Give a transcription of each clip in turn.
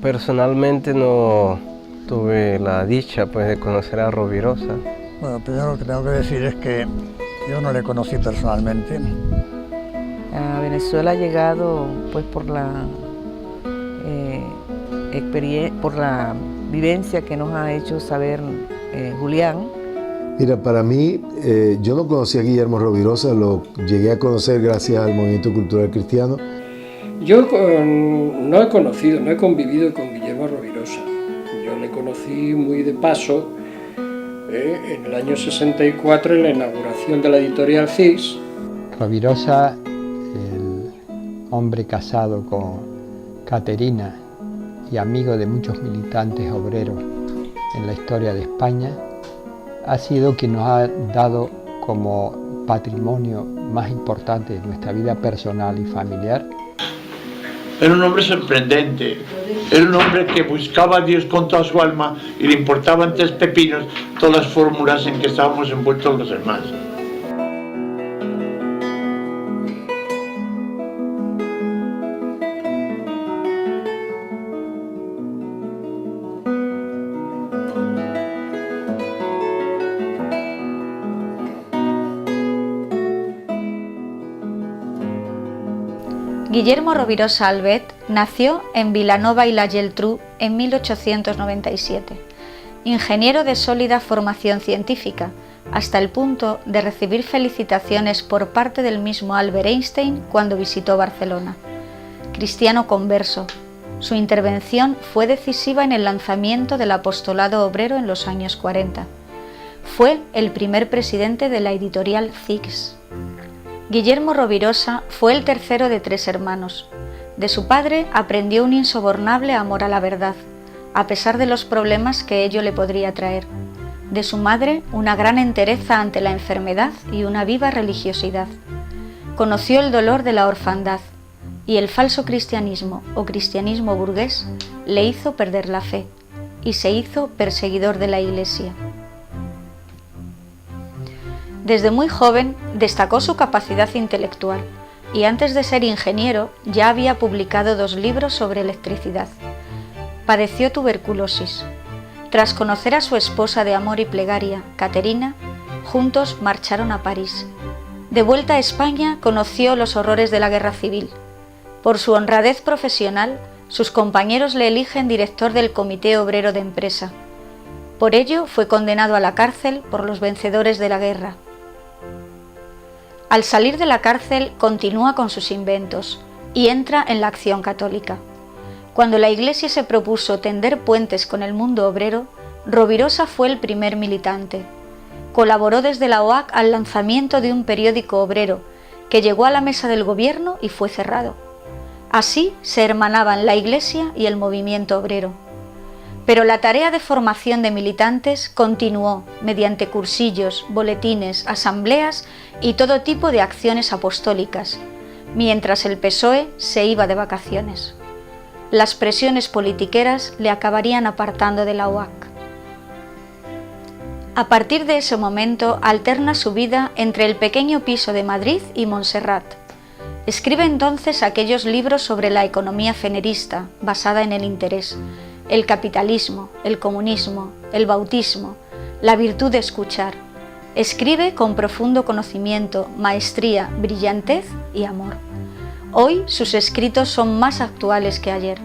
Personalmente no tuve la dicha pues de conocer a Rovirosa. Bueno, primero lo que tengo que decir es que yo no le conocí personalmente. A Venezuela ha llegado pues por la vivencia que nos ha hecho saber Julián. Mira, para mí, yo no conocí a Guillermo Rovirosa, lo llegué a conocer gracias al movimiento cultural cristiano. Yo no he convivido con Guillermo Rovirosa. Yo le conocí muy de paso en el año 64 en la inauguración de la editorial CIS. Rovirosa, el hombre casado con Caterina y amigo de muchos militantes obreros en la historia de España, ha sido quien nos ha dado como patrimonio más importante de nuestra vida personal y familiar. Era un hombre sorprendente, era un hombre que buscaba a Dios con toda su alma y le importaban tres pepinos todas las fórmulas en que estábamos envueltos los demás. Guillermo Rovirosa Albet nació en Vilanova y la Geltrú en 1897, ingeniero de sólida formación científica, hasta el punto de recibir felicitaciones por parte del mismo Albert Einstein cuando visitó Barcelona. Cristiano converso, su intervención fue decisiva en el lanzamiento del apostolado obrero en los años 40. Fue el primer presidente de la editorial CIS. Guillermo Rovirosa fue el tercero de 3 hermanos. De su padre aprendió un insobornable amor a la verdad, a pesar de los problemas que ello le podría traer. De su madre, una gran entereza ante la enfermedad y una viva religiosidad. Conoció el dolor de la orfandad, y el falso cristianismo o cristianismo burgués le hizo perder la fe, y se hizo perseguidor de la Iglesia. Desde muy joven destacó su capacidad intelectual y antes de ser ingeniero ya había publicado 2 libros sobre electricidad. Padeció tuberculosis. Tras conocer a su esposa de amor y plegaria, Caterina, juntos marcharon a París. De vuelta a España conoció los horrores de la guerra civil. Por su honradez profesional, sus compañeros le eligen director del Comité Obrero de Empresa. Por ello fue condenado a la cárcel por los vencedores de la guerra. Al salir de la cárcel continúa con sus inventos y entra en la Acción Católica. Cuando la Iglesia se propuso tender puentes con el mundo obrero, Rovirosa fue el primer militante. Colaboró desde la OAC al lanzamiento de un periódico obrero que llegó a la mesa del gobierno y fue cerrado. Así se hermanaban la Iglesia y el movimiento obrero. Pero la tarea de formación de militantes continuó mediante cursillos, boletines, asambleas y todo tipo de acciones apostólicas, mientras el PSOE se iba de vacaciones. Las presiones politiqueras le acabarían apartando de la OAC. A partir de ese momento alterna su vida entre el pequeño piso de Madrid y Montserrat. Escribe entonces aquellos libros sobre la economía fenerista, basada en el interés, el capitalismo, el comunismo, el bautismo, la virtud de escuchar. Escribe con profundo conocimiento, maestría, brillantez y amor. Hoy sus escritos son más actuales que ayer.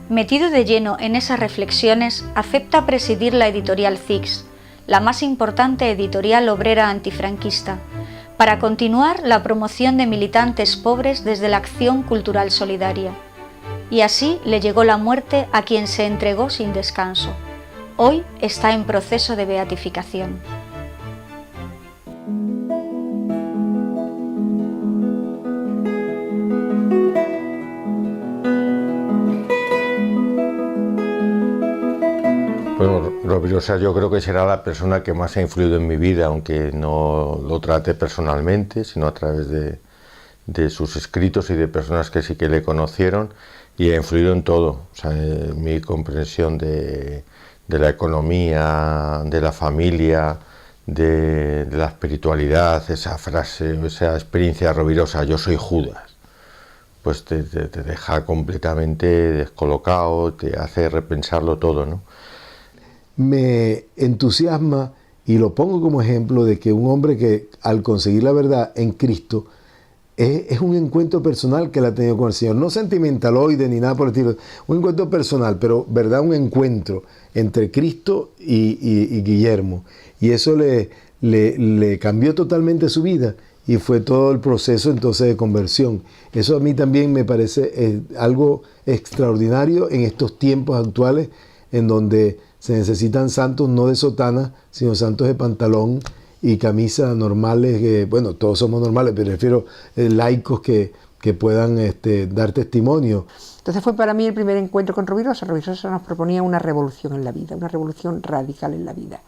Metido de lleno en esas reflexiones, acepta presidir la editorial CIS, la más importante editorial obrera antifranquista, para continuar la promoción de militantes pobres desde la acción cultural solidaria. Y así le llegó la muerte a quien se entregó sin descanso. Hoy está en proceso de beatificación. Bueno, Rovirosa yo creo que será la persona que más ha influido en mi vida, aunque no lo trate personalmente, sino a través de sus escritos y de personas que sí que le conocieron, y ha influido en todo, o sea, en mi comprensión de la economía, de la familia, de la espiritualidad, esa frase, esa experiencia Rovirosa, yo soy Judas. pues te deja completamente descolocado, te hace repensarlo todo, ¿no? Me entusiasma y lo pongo como ejemplo de que un hombre que al conseguir la verdad en Cristo es un encuentro personal que él ha tenido con el Señor, no sentimentaloide ni nada por el estilo, un encuentro personal, pero verdad, un encuentro entre Cristo y Guillermo, y eso le cambió totalmente su vida y fue todo el proceso entonces de conversión. Eso a mí también me parece algo extraordinario en estos tiempos actuales en donde se necesitan santos no de sotana, sino santos de pantalón y camisas normales, bueno, todos somos normales, pero refiero laicos que puedan dar testimonio. Entonces fue para mí el primer encuentro con Rovirosa. Rovirosa nos proponía una revolución en la vida, una revolución radical en la vida,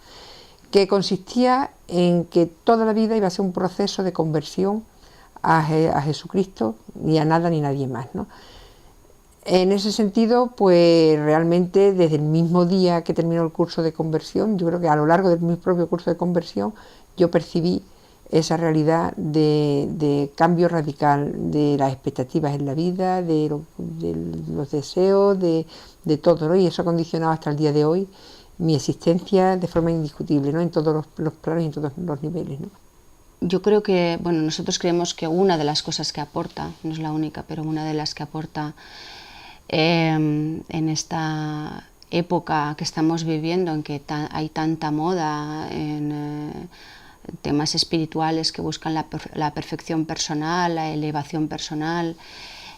que consistía en que toda la vida iba a ser un proceso de conversión a Jesucristo y a nada ni nadie más, ¿no? En ese sentido, pues realmente desde el mismo día que terminó el curso de conversión, yo creo que a lo largo de mi propio curso de conversión, yo percibí esa realidad de cambio radical de las expectativas en la vida, de los deseos, de todo, ¿no? Y eso ha condicionado hasta el día de hoy mi existencia de forma indiscutible, ¿no? En todos los planos y en todos los niveles, ¿no? Yo creo que, bueno, nosotros creemos que una de las cosas que aporta, no es la única, pero una de las que aporta en esta época que estamos viviendo, en que hay tanta moda en temas espirituales que buscan la perfección personal, la elevación personal,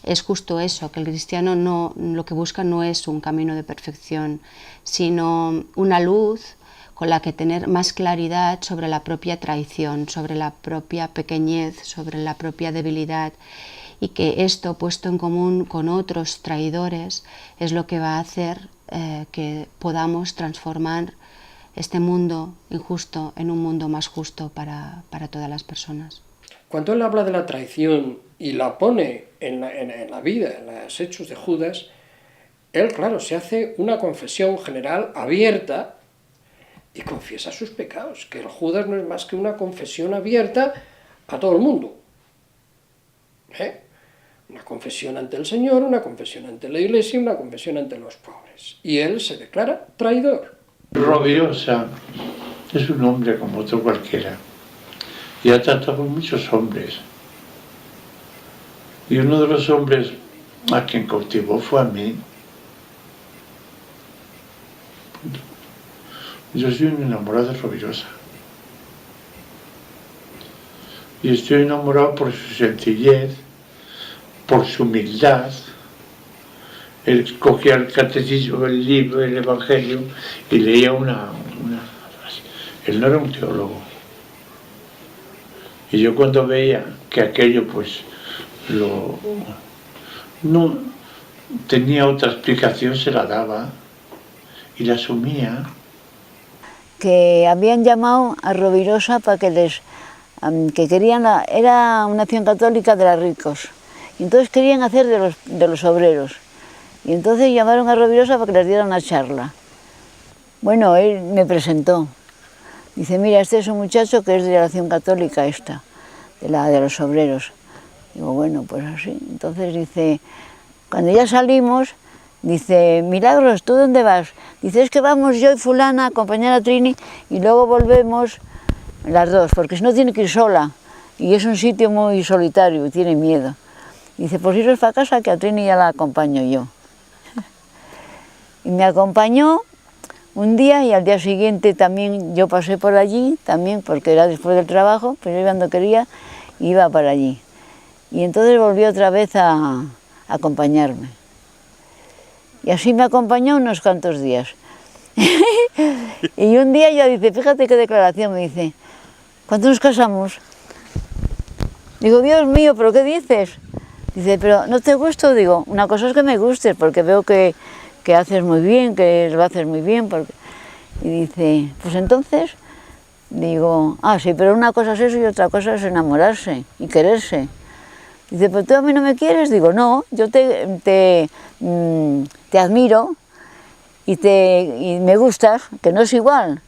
es justo eso, que el cristiano lo que busca no es un camino de perfección, sino una luz con la que tener más claridad sobre la propia traición, sobre la propia pequeñez, sobre la propia debilidad, y que esto puesto en común con otros traidores es lo que va a hacer que podamos transformar este mundo injusto en un mundo más justo para todas las personas. Cuando él habla de la traición y la pone en la vida, en los hechos de Judas, él, claro, se hace una confesión general abierta y confiesa sus pecados, que el Judas no es más que una confesión abierta a todo el mundo. Una confesión ante el Señor, una confesión ante la Iglesia, una confesión ante los pobres. Y él se declara traidor. Rovirosa es un hombre como otro cualquiera y ha tratado con muchos hombres. Y uno de los hombres a quien cautivó fue a mí. Yo soy un enamorado de Rovirosa. Y estoy enamorado por su sencillez, por su humildad. Él cogía el catecismo, el libro, el evangelio y leía una frase. Él no era un teólogo. Y yo cuando veía que aquello pues no tenía otra explicación, se la daba y la asumía. Que habían llamado a Rovirosa para que querían, era una acción católica de los ricos, y entonces querían hacer de los obreros, y entonces llamaron a Rovirosa para que les diera una charla. Bueno, él me presentó, dice, mira, este es un muchacho que es de la acción católica esta, de los obreros. Digo, bueno, pues así. Entonces dice, cuando ya salimos, dice, Milagros, ¿tú dónde vas? Dice, es que vamos yo y fulana a acompañar a Trini y luego volvemos las dos, porque si no tiene que ir sola y es un sitio muy solitario y tiene miedo. Dice, pues iros para casa que a Trini ya la acompaño yo. Y me acompañó un día y al día siguiente también yo pasé por allí, también porque era después del trabajo, pero yo cuando quería iba para allí. Y entonces volvió otra vez a acompañarme. Y así me acompañó unos cuantos días. Y un día ya dice, fíjate qué declaración, me dice, ¿cuándo nos casamos? Digo, Dios mío, ¿pero qué dices? Dice, ¿pero no te gusto? Digo, una cosa es que me guste, porque veo que haces muy bien, que lo haces muy bien. Y dice, pues entonces, digo, sí, pero una cosa es eso y otra cosa es enamorarse y quererse. Dice, ¿pero tú a mí no me quieres? Digo, no, yo te admiro y me gustas, que no es igual.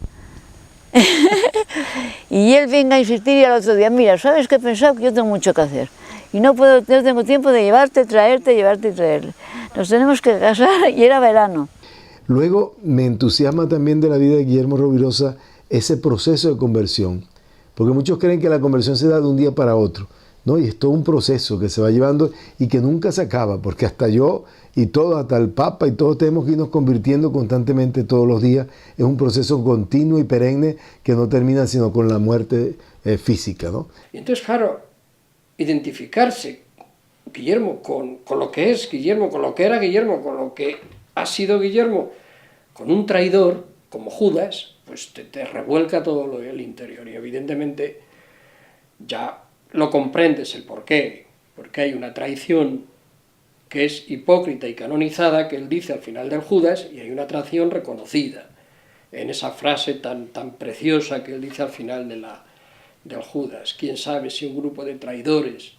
Y él venga a insistir y al otro día, mira, ¿sabes qué he pensado? Que yo tengo mucho que hacer. y no tengo tiempo de llevarte, traerte, llevarte y traerle. Nos tenemos que casar y era verano. Luego me entusiasma también de la vida de Guillermo Rovirosa ese proceso de conversión, porque muchos creen que la conversión se da de un día para otro, ¿no? Y es todo un proceso que se va llevando y que nunca se acaba, porque hasta yo y todos, hasta el Papa y todos tenemos que irnos convirtiendo constantemente todos los días. Es un proceso continuo y perenne que no termina sino con la muerte física, ¿no? Y entonces, claro, identificarse Guillermo con lo que es Guillermo, con lo que era Guillermo, con lo que ha sido Guillermo, con un traidor como Judas, pues te revuelca todo el interior, y evidentemente ya lo comprendes el porqué, porque hay una traición que es hipócrita y canonizada, que él dice al final del Judas, y hay una traición reconocida en esa frase tan preciosa que él dice al final del Judas. Quién sabe si un grupo de traidores,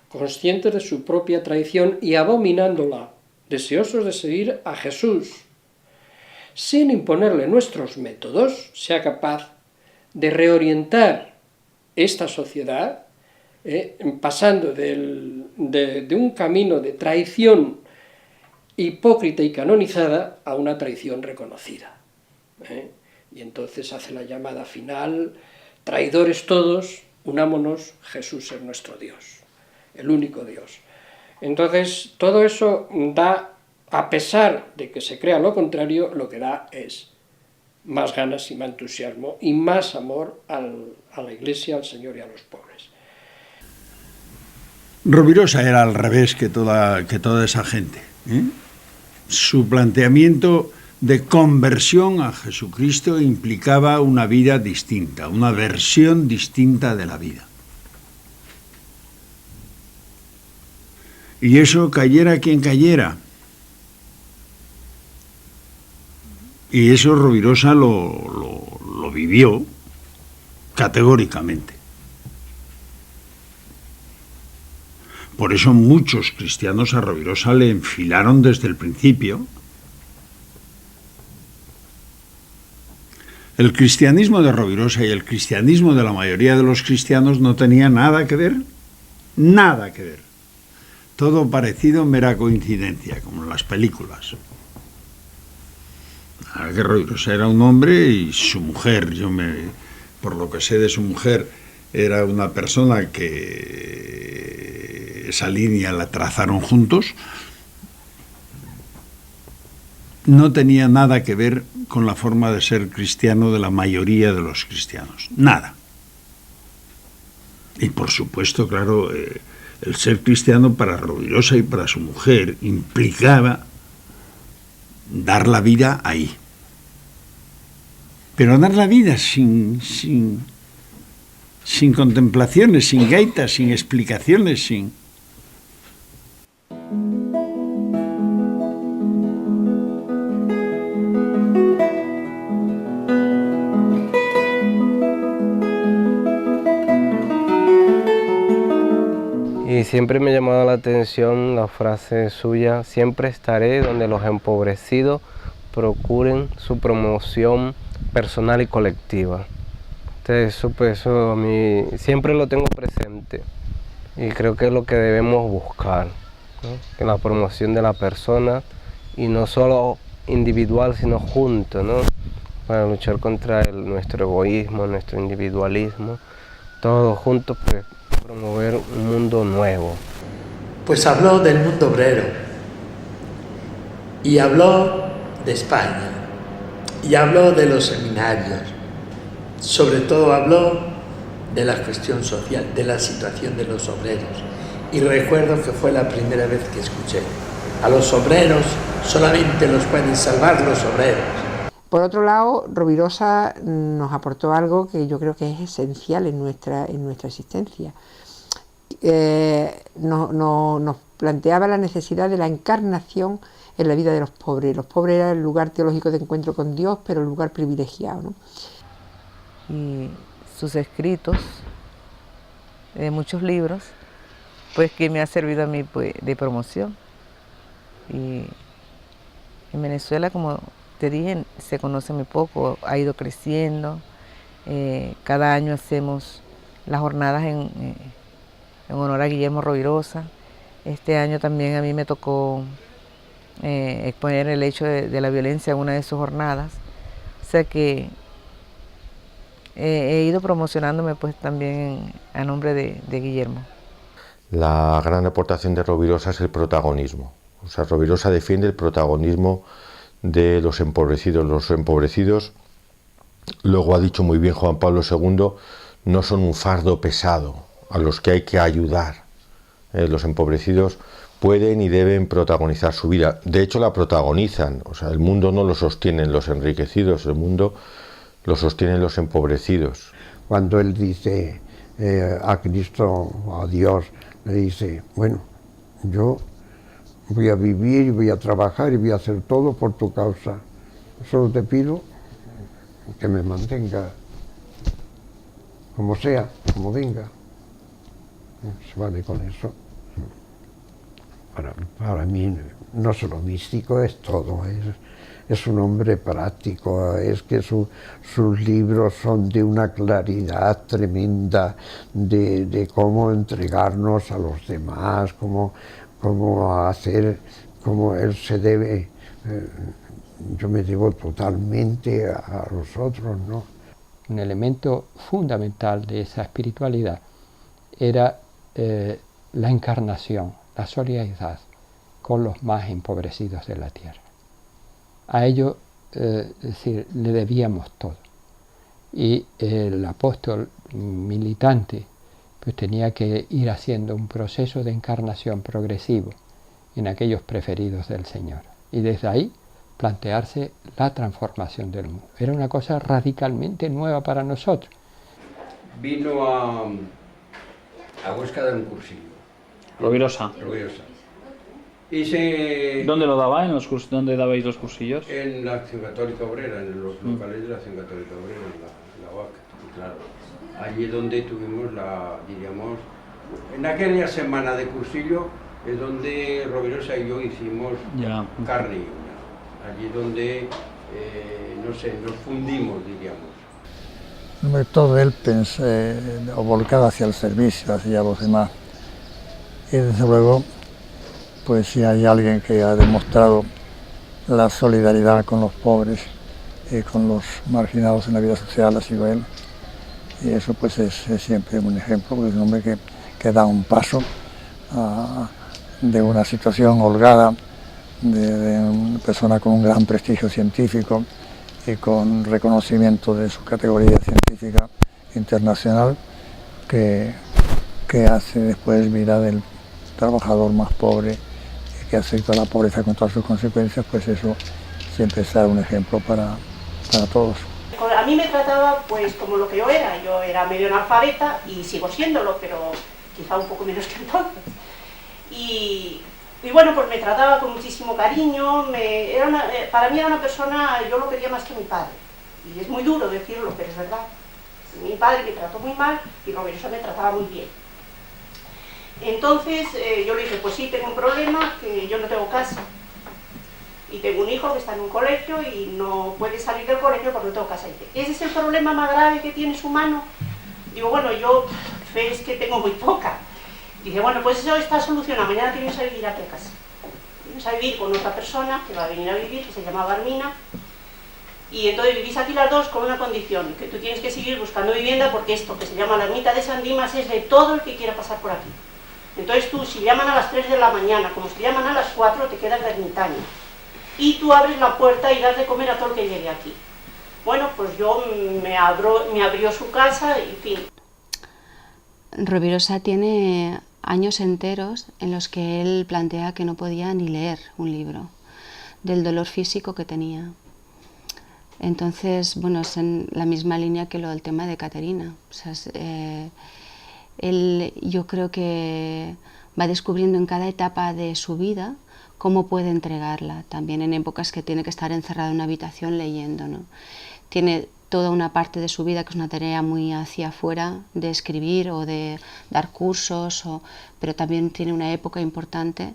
conscientes de su propia traición y abominándola, deseosos de seguir a Jesús, sin imponerle nuestros métodos, sea capaz de reorientar esta sociedad, pasando de un camino de traición hipócrita y canonizada a una traición reconocida. Y entonces hace la llamada final: traidores todos, unámonos, Jesús es nuestro Dios, el único Dios. Entonces todo eso da, a pesar de que se crea lo contrario, lo que da es más ganas y más entusiasmo y más amor a la Iglesia, al Señor y a los pobres. Rovirosa era al revés que toda esa gente, Su planteamiento de conversión a Jesucristo implicaba una vida distinta, una versión distinta de la vida. Y eso cayera quien cayera. Y eso Rovirosa lo vivió categóricamente. Por eso muchos cristianos a Rovirosa le enfilaron desde el principio. El cristianismo de Rovirosa y el cristianismo de la mayoría de los cristianos no tenía nada que ver, nada que ver. Todo parecido, mera coincidencia, como en las películas. Que Rovirosa era un hombre y su mujer, por lo que sé de su mujer, era una persona que esa línea la trazaron juntos, no tenía nada que ver con la forma de ser cristiano de la mayoría de los cristianos, nada. Y por supuesto, claro, el ser cristiano para Rovirosa y para su mujer implicaba dar la vida ahí. Pero dar la vida sin contemplaciones, sin gaitas, sin explicaciones, sin... Y siempre me ha llamado la atención la frase suya: siempre estaré donde los empobrecidos procuren su promoción personal y colectiva. Entonces eso a mí siempre lo tengo presente y creo que es lo que debemos buscar, ¿no? Que la promoción de la persona, y no solo individual sino junto, ¿no? Para luchar contra nuestro egoísmo, nuestro individualismo, todos juntos, pues promover un mundo nuevo. Pues habló del mundo obrero y habló de España y habló de los seminarios, sobre todo habló de la cuestión social, de la situación de los obreros. Y recuerdo que fue la primera vez que escuché: a los obreros solamente los pueden salvar los obreros. Por otro lado, Rovirosa nos aportó algo que yo creo que es esencial en nuestra existencia. Nos planteaba la necesidad de la encarnación en la vida de los pobres. Los pobres eran el lugar teológico de encuentro con Dios, pero el lugar privilegiado, ¿no? Y sus escritos, de muchos libros, pues que me ha servido a mí, pues, de promoción. Y en Venezuela, como te dije, se conoce muy poco, ha ido creciendo. Cada año hacemos las jornadas en honor a Guillermo Rovirosa. Este año también a mí me tocó exponer el hecho de la violencia en una de sus jornadas. O sea que he ido promocionándome pues también a nombre de Guillermo. La gran aportación de Rovirosa es el protagonismo. O sea, Rovirosa defiende el protagonismo de los empobrecidos. Los empobrecidos, luego ha dicho muy bien Juan Pablo II, no son un fardo pesado a los que hay que ayudar. Los empobrecidos pueden y deben protagonizar su vida. De hecho, la protagonizan. O sea, el mundo no lo sostienen los enriquecidos, el mundo lo sostienen los empobrecidos. Cuando él dice a Cristo, a Dios, le dice, bueno, yo voy a vivir y voy a trabajar y voy a hacer todo por tu causa. Solo te pido que me mantenga como sea, como venga. Se vale con eso. Para mí no solo místico, es todo. Es un hombre práctico, es que sus libros son de una claridad tremenda de cómo entregarnos a los demás, cómo hacer, cómo él se debe. Yo me debo totalmente a los otros, ¿no? Un elemento fundamental de esa espiritualidad era la encarnación, la solidaridad con los más empobrecidos de la tierra. A ello, es decir, le debíamos todo. Y el apóstol militante pues tenía que ir haciendo un proceso de encarnación progresivo en aquellos preferidos del Señor. Y desde ahí plantearse la transformación del mundo. Era una cosa radicalmente nueva para nosotros. Vino a Huesca a dar un cursillo. Rovirosa. ¿Dónde lo daba? ¿Dónde dabais los cursillos? En la Acción Católica Obrera, en los locales de la Acción Católica Obrera, en la UAC. Y claro, allí donde tuvimos en aquella semana de cursillo es donde Rovirosa y yo hicimos carne y uña. Allí donde, nos fundimos, diríamos. Todo él volcado hacia el servicio, hacia los demás. Y desde luego, pues si hay alguien que ha demostrado la solidaridad con los pobres y con los marginados en la vida social, ha sido él. Y eso pues es siempre un ejemplo, porque es un hombre que da un paso de una situación holgada, de una persona con un gran prestigio científico y con reconocimiento de su categoría científica internacional, que hace después vida del trabajador más pobre y que acepta la pobreza con todas sus consecuencias, pues eso siempre será un ejemplo para todos. A mí me trataba pues como lo que yo era medio analfabeta y sigo siéndolo, pero quizá un poco menos que entonces. Y bueno, pues me trataba con muchísimo cariño, para mí era una persona, yo lo quería más que mi padre. Y es muy duro decirlo, pero es verdad. Mi padre me trató muy mal y Rovirosa me trataba muy bien. Entonces yo le dije, pues sí, tengo un problema, que yo no tengo casa. Y tengo un hijo que está en un colegio y no puede salir del colegio porque no tengo casa. Y dice, ¿ese es el problema más grave que tiene su mano? Digo, bueno, yo fe es que tengo muy poca. Dice, bueno, pues eso está solucionado, mañana te vienes a vivir aquí a casa. Vienes a vivir con otra persona que va a venir a vivir, que se llama Barmina. Y entonces vivís aquí las dos con una condición, que tú tienes que seguir buscando vivienda porque esto que se llama la ermita de San Dimas es de todo el que quiera pasar por aquí. Entonces tú, si llaman a las 3 de la mañana, como si llaman a las 4, te quedas de ermitaño. Y tú abres la puerta y das de comer a todo el que llegue aquí. Bueno, pues yo me abrió su casa y en fin. Rovirosa tiene años enteros en los que él plantea que no podía ni leer un libro, del dolor físico que tenía. Entonces, bueno, es en la misma línea que lo del tema de Caterina. O sea, él, yo creo que va descubriendo en cada etapa de su vida cómo puede entregarla, también en épocas que tiene que estar encerrado en una habitación leyendo, ¿no? Tiene toda una parte de su vida que es una tarea muy hacia afuera, de escribir o de dar cursos, pero también tiene una época importante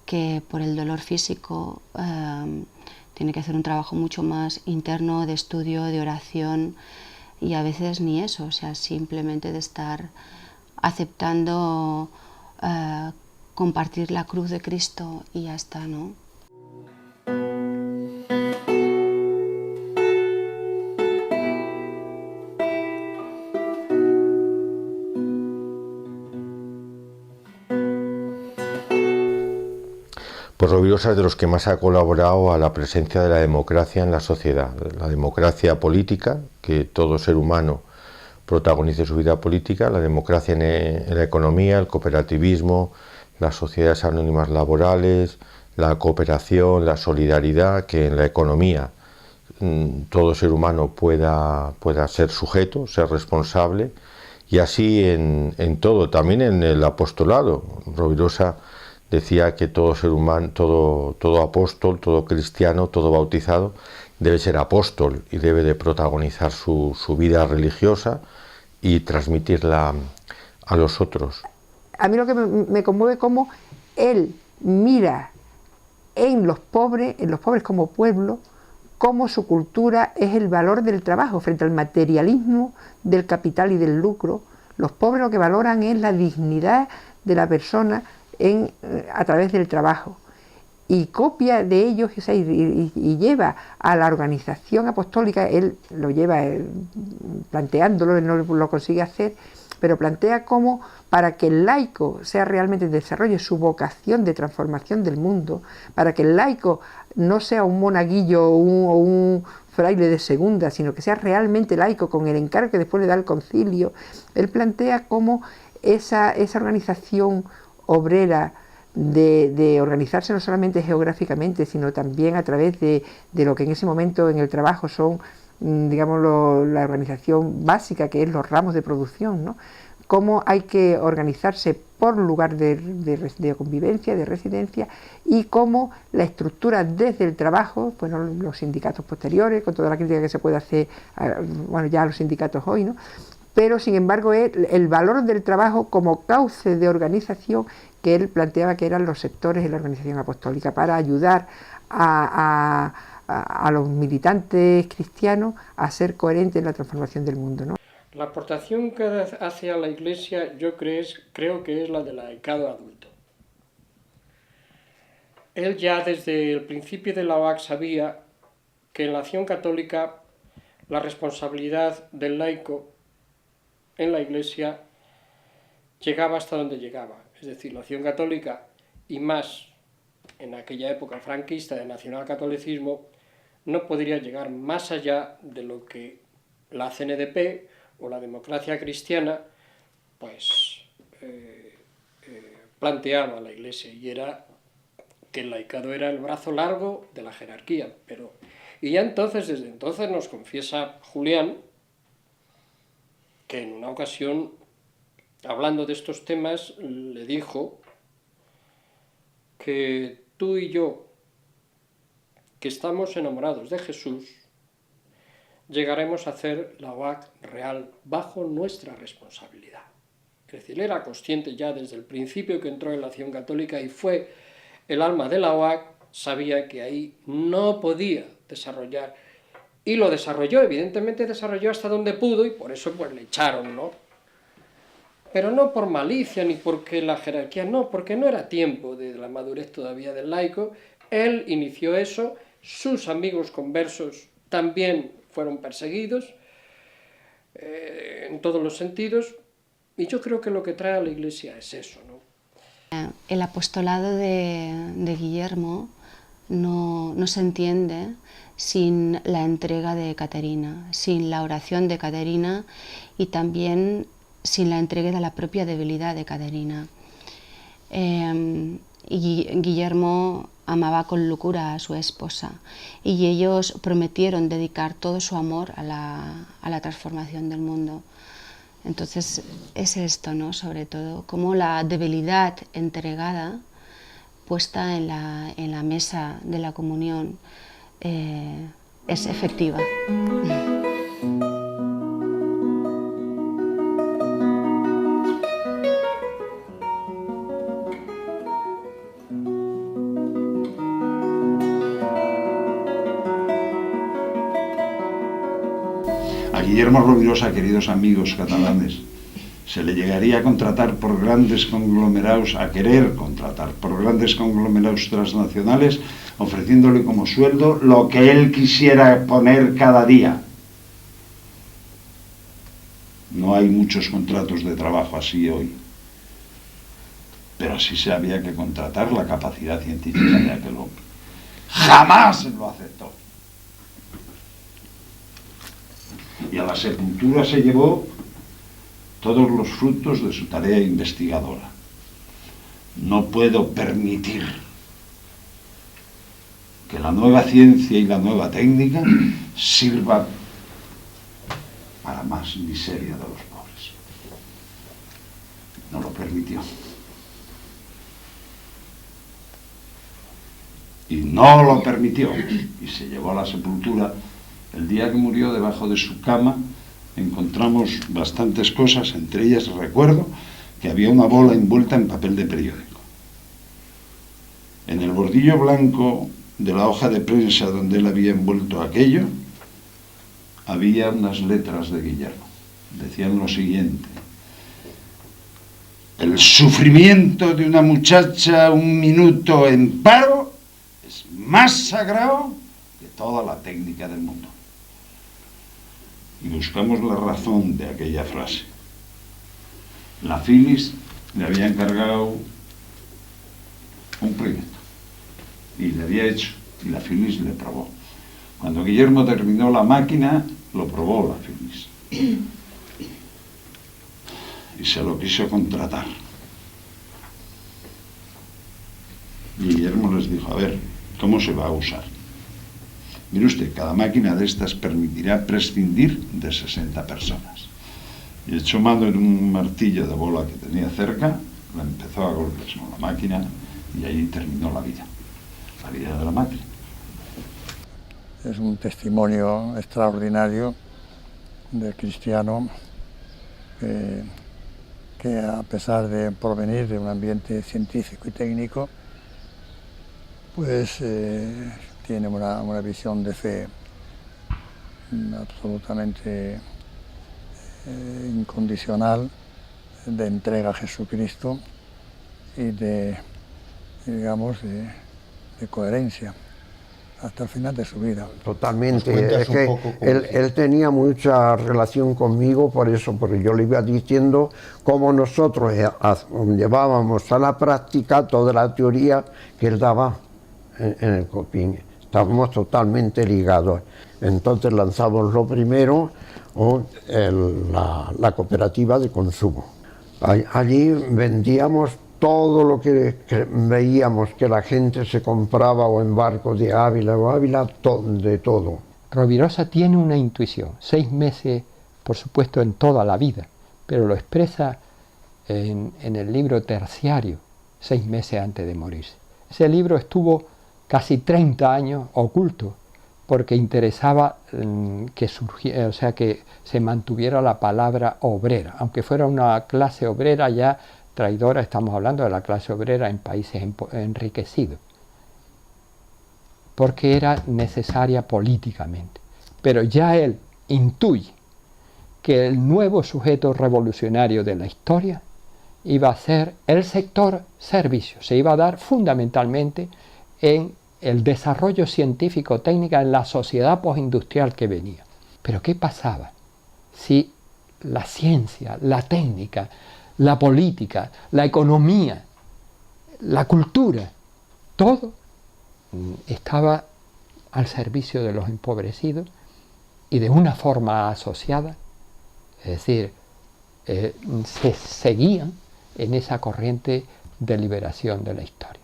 que por el dolor físico tiene que hacer un trabajo mucho más interno, de estudio, de oración, y a veces ni eso, o sea, simplemente de estar aceptando compartir la cruz de Cristo y ya está, ¿no? Pues Rovirosa es de los que más ha colaborado a la presencia de la democracia en la sociedad, la democracia política, que todo ser humano protagonice su vida política, la democracia en la economía, el cooperativismo, las sociedades anónimas laborales, la cooperación, la solidaridad, que en la economía todo ser humano pueda ser sujeto, ser responsable, y así en todo, también en el apostolado. Rovirosa decía que todo ser humano, todo apóstol, todo cristiano, todo bautizado debe ser apóstol y debe de protagonizar su vida religiosa y transmitirla a los otros. A mí lo que me conmueve es cómo él mira en los pobres como pueblo, cómo su cultura es el valor del trabajo frente al materialismo del capital y del lucro. Los pobres lo que valoran es la dignidad de la persona a través del trabajo, y copia de ellos, o sea, y lleva a la organización apostólica. Él lo lleva planteándolo, él no lo consigue hacer, pero plantea cómo para que el laico sea realmente, desarrolle su vocación de transformación del mundo, para que el laico no sea un monaguillo o un fraile de segunda, sino que sea realmente laico con el encargo que después le da el concilio. Él plantea cómo esa organización obrera de organizarse no solamente geográficamente, sino también a través de lo que en ese momento en el trabajo son, digamos, la organización básica, que es los ramos de producción, ¿no? Cómo hay que organizarse por lugar de convivencia, de residencia, y cómo la estructura desde el trabajo, bueno, los sindicatos posteriores, con toda la crítica que se puede hacer, bueno, ya a los sindicatos hoy, ¿no? Pero sin embargo es el valor del trabajo como cauce de organización que él planteaba que eran los sectores de la organización apostólica, para ayudar a los militantes cristianos a ser coherentes en la transformación del mundo, ¿no? La aportación que hace a la Iglesia yo creo que es la del laicado adulto. Él ya desde el principio de la OAC sabía que en la acción católica la responsabilidad del laico en la Iglesia llegaba hasta donde llegaba. Es decir, la acción católica, y más en aquella época franquista de nacionalcatolicismo, no podría llegar más allá de lo que la CNDP o la democracia cristiana pues planteaba a la Iglesia, y era que el laicado era el brazo largo de la jerarquía. Y ya entonces, desde entonces nos confiesa Julián que en una ocasión, hablando de estos temas, le dijo que tú y yo, que estamos enamorados de Jesús, llegaremos a hacer la OAC real bajo nuestra responsabilidad. Es decir, él era consciente ya desde el principio que entró en la acción católica y fue el alma de la OAC, sabía que ahí no podía desarrollar, y lo desarrolló, evidentemente desarrolló hasta donde pudo, y por eso pues le echaron, ¿no? Pero no por malicia ni porque la jerarquía, no, porque no era tiempo de la madurez todavía del laico. Él inició eso, sus amigos conversos también fueron perseguidos en todos los sentidos, y yo creo que lo que trae a la Iglesia es eso, ¿no? El apostolado de Guillermo no se entiende sin la entrega de Caterina, sin la oración de Caterina y también sin la entrega de la propia debilidad de Caterina. Y Guillermo amaba con locura a su esposa y ellos prometieron dedicar todo su amor a la transformación del mundo. Entonces es esto, ¿no? Sobre todo, como la debilidad entregada, puesta en la mesa de la comunión, es efectiva. A Guillermo Rovirosa, queridos amigos catalanes, Se le llegaría a contratar por grandes conglomerados, a querer contratar por grandes conglomerados transnacionales, ofreciéndole como sueldo lo que él quisiera poner cada día. No hay muchos contratos de trabajo así hoy, pero sí se había que contratar la capacidad científica de aquel hombre. Jamás lo aceptó. Y a la sepultura se llevó todos los frutos de su tarea investigadora. No puedo permitir que la nueva ciencia y la nueva técnica sirvan para más miseria de los pobres. No lo permitió. Y no lo permitió. Y se llevó a la sepultura. El día que murió, debajo de su cama, encontramos bastantes cosas, entre ellas recuerdo que había una bola envuelta en papel de periódico. En el bordillo blanco de la hoja de prensa donde él había envuelto aquello, había unas letras de Guillermo. Decían lo siguiente: el sufrimiento de una muchacha un minuto en paro es más sagrado que toda la técnica del mundo. Y buscamos la razón de aquella frase. La Philips le había encargado un proyecto y le había hecho, y la Philips le probó. Cuando Guillermo terminó la máquina, lo probó la Philips y se lo quiso contratar. Y Guillermo les dijo: a ver, ¿cómo se va a usar? Mire usted, cada máquina de estas permitirá prescindir de 60 personas. Y echó mano en un martillo de bola que tenía cerca, la empezó a golpes con la máquina y ahí terminó la vida de la máquina. Es un testimonio extraordinario del cristiano que a pesar de provenir de un ambiente científico y técnico, pues tiene una visión de fe absolutamente incondicional, de entrega a Jesucristo y de, digamos, de coherencia hasta el final de su vida. Totalmente, es que él tenía mucha relación conmigo por eso, porque yo le iba diciendo cómo nosotros llevábamos a la práctica toda la teoría que él daba en el COPIN. Estábamos totalmente ligados. Entonces lanzamos lo primero, la cooperativa de consumo. Allí vendíamos todo lo que veíamos que la gente se compraba, o en barcos de Ávila o Ávila, de todo. Rovirosa tiene una intuición, 6 meses, por supuesto, en toda la vida, pero lo expresa en el libro Terciario, 6 meses antes de morirse. Ese libro estuvo casi 30 años oculto, porque interesaba que surgiera, o sea, que se mantuviera la palabra obrera, aunque fuera una clase obrera ya traidora. Estamos hablando de la clase obrera en países enriquecidos, porque era necesaria políticamente. Pero ya él intuye que el nuevo sujeto revolucionario de la historia iba a ser el sector servicio, se iba a dar fundamentalmente en el desarrollo científico-técnico en la sociedad postindustrial que venía. Pero ¿qué pasaba si la ciencia, la técnica, la política, la economía, la cultura, todo estaba al servicio de los empobrecidos y de una forma asociada? Es decir, se seguían en esa corriente de liberación de la historia.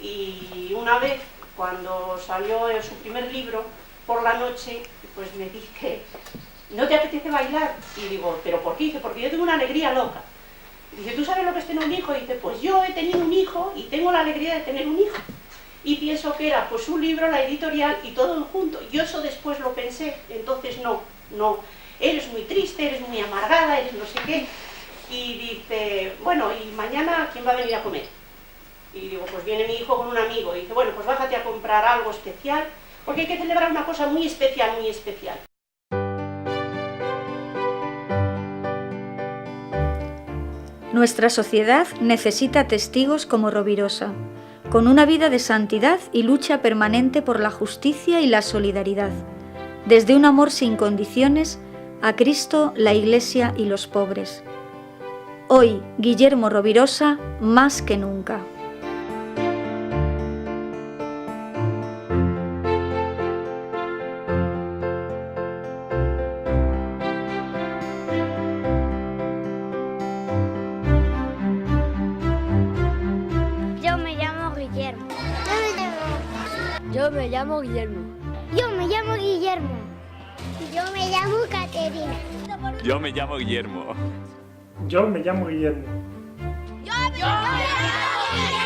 Y una vez, cuando salió su primer libro, por la noche, pues me dice: ¿no te apetece bailar? Y digo: ¿pero por qué? Dice: porque yo tengo una alegría loca. Dice: ¿tú sabes lo que es tener un hijo? Y dice: pues yo he tenido un hijo y tengo la alegría de tener un hijo. Y pienso que era pues un libro, la editorial y todo junto. Yo eso después lo pensé, entonces no, eres muy triste, eres muy amargada, eres no sé qué. Y dice: bueno, ¿y mañana quién va a venir a comer? Y digo: pues viene mi hijo con un amigo. Y dice: bueno, pues bájate a comprar algo especial, porque hay que celebrar una cosa muy especial, muy especial. Nuestra sociedad necesita testigos como Rovirosa, con una vida de santidad y lucha permanente por la justicia y la solidaridad, desde un amor sin condiciones a Cristo, la Iglesia y los pobres. Hoy, Guillermo Rovirosa, más que nunca. Yo me llamo Guillermo. Yo me llamo Guillermo. Yo me llamo Guillermo. Yo me llamo Caterina. Yo me llamo Guillermo. Yo me llamo Guillermo. Yo me llamo Guillermo.